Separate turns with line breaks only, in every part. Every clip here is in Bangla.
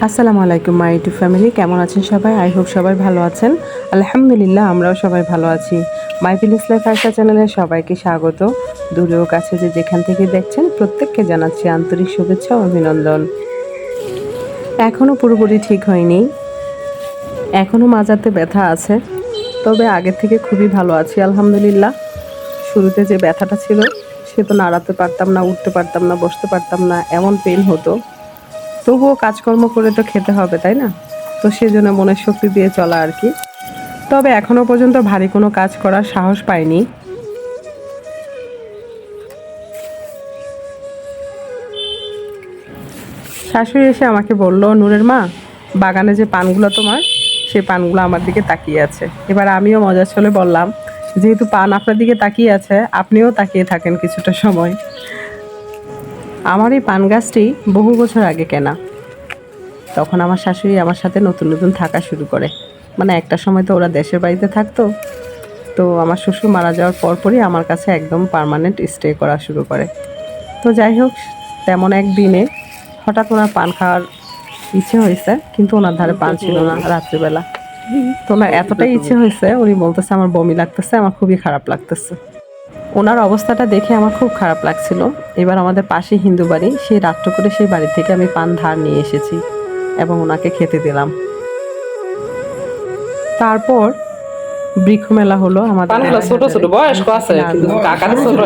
আসসালামু আলাইকুম মাই ইউটিউব ফ্যামিলি, কেমন আছেন সবাই? আই হোপ সবাই ভালো আছেন। আলহামদুলিল্লাহ, আমরাও সবাই ভালো আছি। মাই ফিলিংস লাইফ আয়শা চ্যানেলে সবাইকে স্বাগত। দূরে ও কাছে যে যেখান থেকে দেখছেন প্রত্যেককে জানাচ্ছি আন্তরিক শুভেচ্ছা ও অভিনন্দন। এখনও পুরোপুরি ঠিক হয়নি, এখনও মাজাতে ব্যথা আছে, তবে আগের থেকে খুবই ভালো আছি আলহামদুলিল্লাহ। শুরুতে যে ব্যথাটা ছিল সে তো নাড়াতে পারতাম না, উঠতে পারতাম না, বসতে পারতাম না, এমন পেন হতো। তবুও কাজকর্ম করে তো খেতে হবে, তাই না? তো সেজন্য মনের শক্তি দিয়ে চলা আর কি। তবে এখনো পর্যন্ত ভারী কোনো কাজ করার সাহস পাইনি। শাশুড়ি এসে আমাকে বলল, নূরের মা, বাগানে যে পানগুলো তোমার, সেই পানগুলো আমার দিকে তাকিয়ে আছে। এবার আমিও মজা ছলে বললাম, যেহেতু পান আপনার দিকে তাকিয়ে আছে, আপনিও তাকিয়ে থাকেন কিছুটা সময়। আমার এই পান গাছটি বহু বছর আগে কেনা। তখন আমার শাশুড়ি আমার সাথে নতুন নতুন থাকা শুরু করে। মানে একটা সময় তো ওরা দেশের বাড়িতে থাকতো, তো আমার শ্বশুর মারা যাওয়ার পরপরই আমার কাছে একদম পার্মানেন্ট স্টে করা শুরু করে। তো যাই হোক, তেমন একদিনে হঠাৎ ওনার পান খাওয়ার ইচ্ছে হয়েছে, কিন্তু ওনার ধারে পান ছিল না রাত্রিবেলা। তো ওনার এতটাই ইচ্ছে হয়েছে, উনি বলতেছে আমার বমি লাগতেছে, আমার খুবই খারাপ লাগতেছে। ওনার অবস্থাটা দেখে আমার খুব খারাপ লাগছিল। এবার আমাদের পাশে হিন্দু বাড়ি, সেই রাত্র করে সেই বাড়ি থেকে আমি পান ধার নিয়ে এসেছি এবং ওনাকে খেতে দিলাম। তারপর বৃক্ষ মেলা হলো আমাদের।
ছোট ছোট বয়স্ক আছে, কিন্তু কাকারে ছোট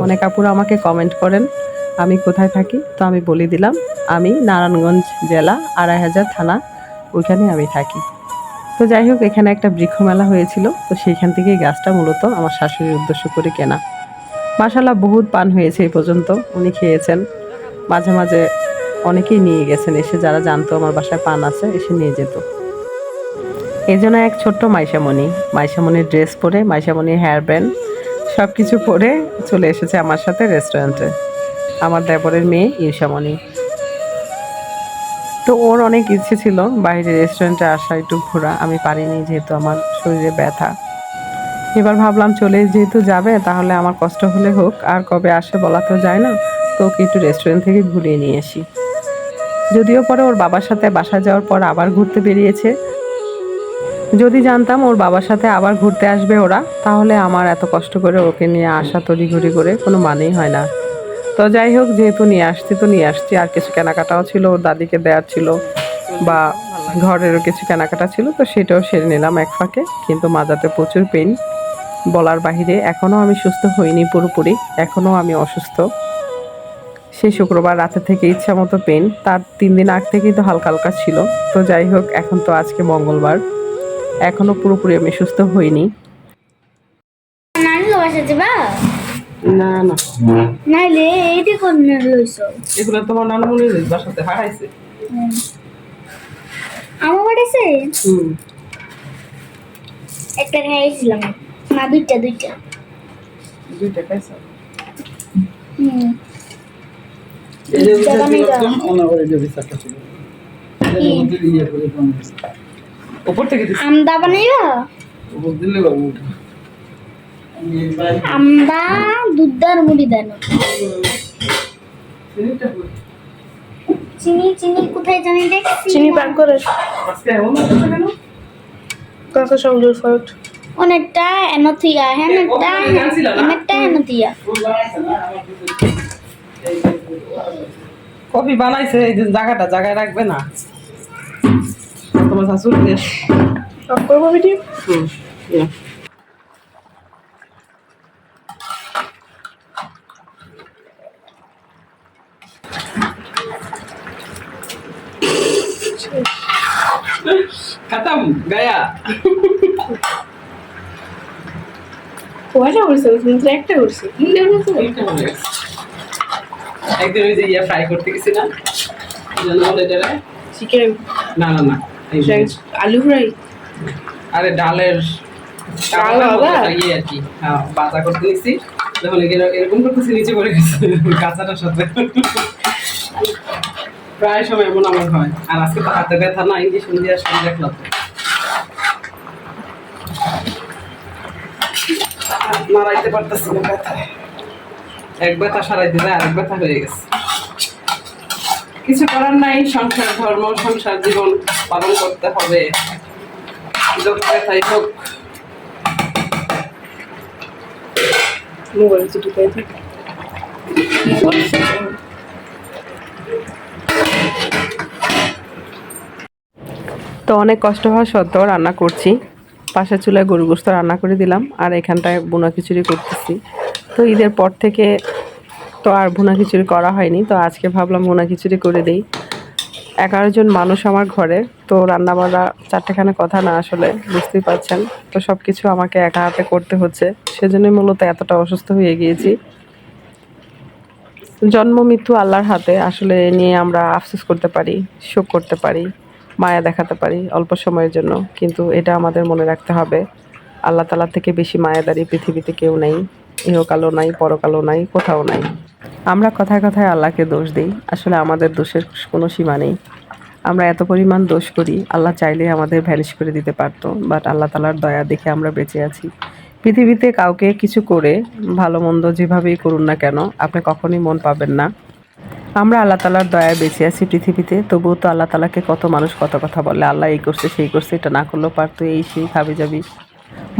অনেক আপুরা আমাকে কমেন্ট করেন আমি কোথায় থাকি, তো আমি বলে দিলাম আমি নারায়ণগঞ্জ জেলা ২৫০০ থানা, ওইখানে আমি থাকি। তো যাই হোক, এখানে একটা বৃক্ষ মেলা হয়েছিল, তো সেইখান থেকেই গাছটা মূলত আমার শাশুড়ির উদ্দেশ্য করে কেনা। মাশাআল্লাহ, বহুত পান হয়েছে এই পর্যন্ত, উনি খেয়েছেন। মাঝে মাঝে অনেকেই নিয়ে গেছেন, এসে যারা জানতো আমার বাসায় পান আছে এসে নিয়ে যেত। এই জন্য এক ছোট্ট মাইশামণির ড্রেস পরে, মাইশামণির হেয়ার ব্যান্ড সব কিছু পরে চলে এসেছে আমার সাথে রেস্টুরেন্টে, আমার দেবরের মেয়ে ইউসামণি। তো ওর অনেক ইচ্ছে ছিল বাইরে রেস্টুরেন্টে আসা, একটু ঘোরা, আমি পারিনি যেহেতু আমার শরীরে ব্যথা। এবার ভাবলাম চলে যেহেতু যাবে, তাহলে আমার কষ্ট হলে হোক, আর কবে আসে বলা তো যায় না, তো ওকে একটু রেস্টুরেন্ট থেকে ঘুরিয়ে নিয়ে আসি। যদিও পরে ওর বাবার সাথে বাসা যাওয়ার পর আবার ঘুরতে বেরিয়েছে। যদি জানতাম ওর বাবার সাথে আবার ঘুরতে আসবে ওরা, তাহলে আমার এত কষ্ট করে ওকে নিয়ে আসা তড়িঘড়ি করে কোনো মানেই হয় না। তো যাই হোক, যেহেতু নিয়ে আসছি তো নিয়ে আসছি, আর কিছু কেনাকাটাও ছিল, ওর দাদিকে দেওয়ার ছিল, বা ঘরেরও কিছু কেনাকাটা ছিল, তো সেটাও সেরে নিলাম এক ফাঁকে। কিন্তু মাজাতে প্রচুর পেন, বলার বাহিরে। এখনও আমি সুস্থ হইনি পুরোপুরি, এখনও আমি অসুস্থ। সেই শুক্রবার রাতে থেকে ইচ্ছা মতো পেন, তার 3 দিন আগ থেকেই তো হালকা হালকা ছিল। তো যাই হোক, এখন তো আজকে মঙ্গলবার, এখনো পুরোপুরি আমি সুস্থ হইনি।
নানি বাসা যাবা?
না না,
নাইলে এইটা কোন লইছো?
এগুলো তোমার নানুমনির বাসাতে হারাইছে।
আমার বাড়িছে
হুম,
একটা খাইছিলাম, না দুইটা দুইটা।
দুইটা খাইছো?
হুম,
এই যে
দুইটা বানাইলাম।
অনাবরে যে বিচারটা ছিল এটা মধ্যে ইয়ে করে বানাইছে
উপর থেকে দিছি।
আমদা বানাইবা?
ওপর দিলে বাবু আমি বাইরে
আমদা দুধদার মুড়ি দেন।
চিনিটা কই?
চিনি চিনি কোথায় জানি দেখছি।
চিনি পান করে
আজকে এমন হচ্ছে কেন?
কাকা সঙ্গে ফট
অনেকটা এনথিয়া, হেনেকটা হেনেকটা এনথিয়া।
কফি বানাইছে, এই যে জায়গায় রাখবে না তোমার শাশুড়ি দেশ।
সব করবো ভিডিও।
হুম, ইয়া। खत्म गया।
কয়টা করছে কিন্তু একটা করছে তিনটা করছে
একদিন ওই যে ইয়া ফ্রাই করতে গেছি না, জানো বলে এটা
চিকেন
না না না, এই যে
আলু ফ্রাই
আরে ডালের
ডাল আবার?
ইয়ে আর কি, হ্যাঁ, বাতা করতে গেছি যখন এরকম করতেছি নিচে পড়ে গেছে কাঁচাটার সাথে। প্রায় সময় এমন আমার হয়, আর আজকে তো হাতে ব্যথা না, ইঞ্জেকশন দিয়ে আসলে দেখলাম নাড়াইতে পারতেছি না ব্যথায়। এক ব্যথা সারাই দিলে আরেক ব্যথা হয়ে গেছে। কিছু করার নাই, সংসার ধর্ম সংসার জীবন পালন করতে হবে, তাই হোক।
মোবাইল চুটি পাই থাকে
তো অনেক কষ্ট হওয়া সত্ত্বেও রান্না করছি। পাশের চুলায় গরু গোশত রান্না করে দিলাম, আর এখানটায় ভুনা খিচুড়ি করতেছি। তো ঈদের পর থেকে তো আর ভুনা খিচুড়ি করা হয়নি, তো আজকে ভাবলাম ভুনা খিচুড়ি করে দিই। 11 জন মানুষ আমার ঘরে, তো রান্না বান্না চারটেখানে কথা না, আসলে বুঝতেই পারছেন। তো সব কিছু আমাকে একা হাতে করতে হচ্ছে, সেজন্যই মূলত এতটা অসুস্থ হয়ে গিয়েছি। জন্ম মৃত্যু আল্লাহর হাতে, আসলে এ নিয়ে আমরা আফসোস করতে পারি, শোক করতে পারি, মায়া দেখাতে পারি অল্প সময়ের জন্য, কিন্তু এটা আমাদের মনে রাখতে হবে, আল্লাহ তাআলা থেকে বেশি মায়াদারি পৃথিবীতে কেউ নেই। ইহকালও নাই, পরকালও নাই, কোথাও নাই। আমরা কথায় কথায় আল্লাহকে দোষ দিই, আসলে আমাদের দোষের কোনো সীমা নেই। আমরা এত পরিমাণ দোষ করি, আল্লাহ চাইলে আমাদের ভ্যানিশ করে দিতে পারতো, বাট আল্লাহ তাআলার দয়া দেখে আমরা বেঁচে আছি। পৃথিবীতে কাউকে কিছু করে, ভালো মন্দ যেভাবেই করুন না কেন, আপনি কখনোই মন পাবেন না। আমরা আল্লাহ তাআলার দয়ায় বেঁচে আছি পৃথিবীতে, তবুও তো আল্লাহ তাআলাকে কত মানুষ কত কথা বলে, আল্লাহ এই করছে সেই করছে, এটা না করলেও পারতো, এই সেই খাবি যাবি।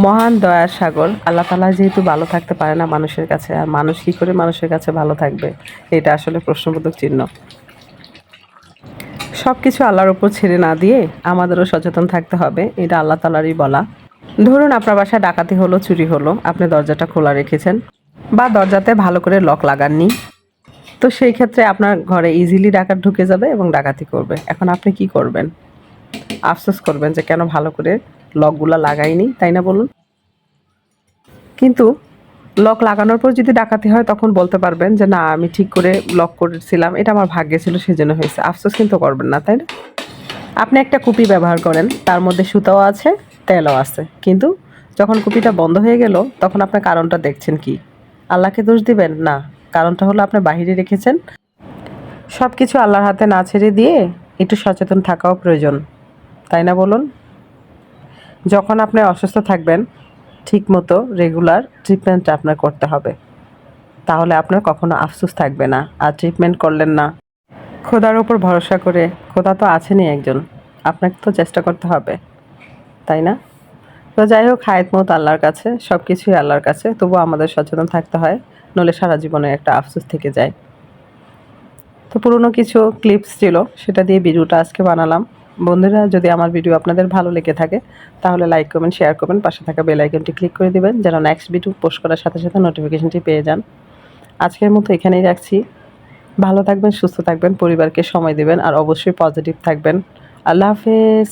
মহান দয়ার সাগর আল্লাহ তাআলা যেহেতু ভালো থাকতে পারে না মানুষের কাছে, আর মানুষ কী করে মানুষের কাছে ভালো থাকবে, এটা আসলে প্রশ্নবোধক চিহ্ন। সব কিছু আল্লাহর উপর ছেড়ে না দিয়ে আমাদেরও সচেতন থাকতে হবে, এটা আল্লাহ তাআলারই বলা। ধরুন আপনার বাসায় ডাকাতি হলো, চুরি হলো, আপনি দরজাটা খোলা রেখেছেন বা দরজাতে ভালো করে লক লাগাননি, তো সেই ক্ষেত্রে আপনার ঘরে ইজিলি ডাকাত ঢুকে যাবে এবং ডাকাতি করবে। এখন আপনি কি করবেন? আফসোস করবেন যে কেন ভালো করে লকগুলো লাগাইনি, তাই না বলুন? কিন্তু লক লাগানোর পর যদি ডাকাতি হয়, তখন বলতে পারবেন যে না, আমি ঠিক করে লক করেছিলাম, এটা আমার ভাগ্যে ছিল, সেজন্য হয়েছে। আফসোস কিন্তু করবেন না, তাই না? আপনি একটা কুপি ব্যবহার করেন, তার মধ্যে সুতাও আছে, তেলও আছে, কিন্তু যখন কুপিটা বন্ধ হয়ে গেল, তখন আপনার কারণটা দেখছেন কি? আল্লাহকে দোষ দিবেন না, কারণটা হলো আপনি বাহিরে রেখেছেন। সব কিছু আল্লাহর হাতে না ছেড়ে দিয়ে একটু সচেতন থাকাও প্রয়োজন, তাই না বলুন? যখন আপনি অসুস্থ থাকবেন, ঠিকমতো রেগুলার ট্রিটমেন্টটা আপনার করতে হবে, তাহলে আপনার কখনো আফসোস থাকবে না। আর ট্রিটমেন্ট করলেন না, খোদার ওপর ভরসা করে, খোদা তো আছেনই একজন, আপনাকে তো চেষ্টা করতে হবে, তাই না? তো যাই হোক, হায়াত মত আল্লাহর কাছে, সব কিছুই আল্লাহর কাছে, তবুও আমাদের সচেতন থাকতে হয়, নইলে সারা জীবনে একটা আফসোস থেকে যায়। তো পুরনো কিছু ক্লিপস ছিল, সেটা দিয়ে ভিডিওটা আজকে বানালাম। বন্ধুরা, যদি আমার ভিডিও আপনাদের ভালো লেগে থাকে, তাহলে লাইক করবেন, শেয়ার করবেন, পাশে থাকা বেল আইকনটি ক্লিক করে দিবেন, যেন নেক্সট ভিডিও পোস্ট করার সাথে সাথে নোটিফিকেশনটি পেয়ে যান। আজকের মতো এখানেই রাখছি। ভালো থাকবেন, সুস্থ থাকবেন, পরিবারকে সময় দেবেন, আর অবশ্যই পজিটিভ থাকবেন। আল্লাহ হাফেজ।